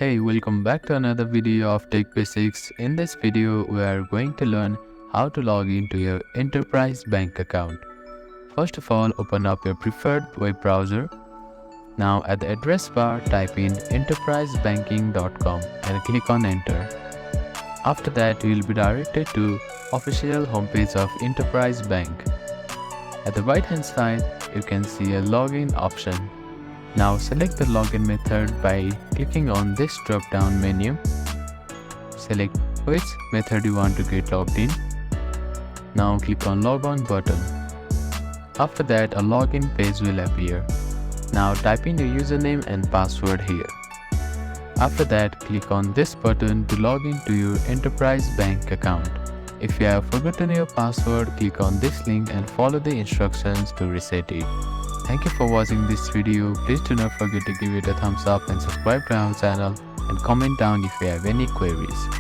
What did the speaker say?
Hey, welcome back to another video of Tech Basics. In this video, we are going to learn how to log into your enterprise bank account. First of all, open up your preferred web browser. Now at the address bar, type in enterprisebanking.com and click on enter. After that, you will be directed to official homepage of Enterprise Bank. At the right hand side, you can see a login option. Now select the login method by clicking on this drop down menu. Select which method you want to get logged in. Now click on log on button. After that, a login page will appear. Now type in your username and password here. After that, click on this button to log into your enterprise bank account. If you have forgotten your password, click on this link and follow the instructions to reset it. Thank you for watching this video. Please do not forget to give it a thumbs up and subscribe to our channel and comment down if you have any queries.